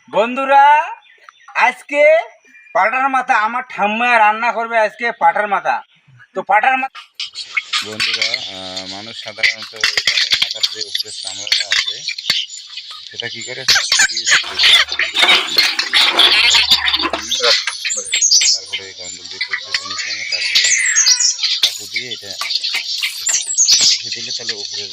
বন্ধুরা আজকে পাটার মাথা আমার ঠাম্মা রান্না করবে। আজকে পাটার মাথা। তো পাটার মাথা বন্ধুরা, মানুষ সাধারণত ওই পাটার মাথার যে উপরে চামড়াটা আছে সেটা কি করে তারপরে গন্ডল দিয়ে নিচে আনে, তারপরে চাকু দিয়ে এটা দিলে তাহলে উপরে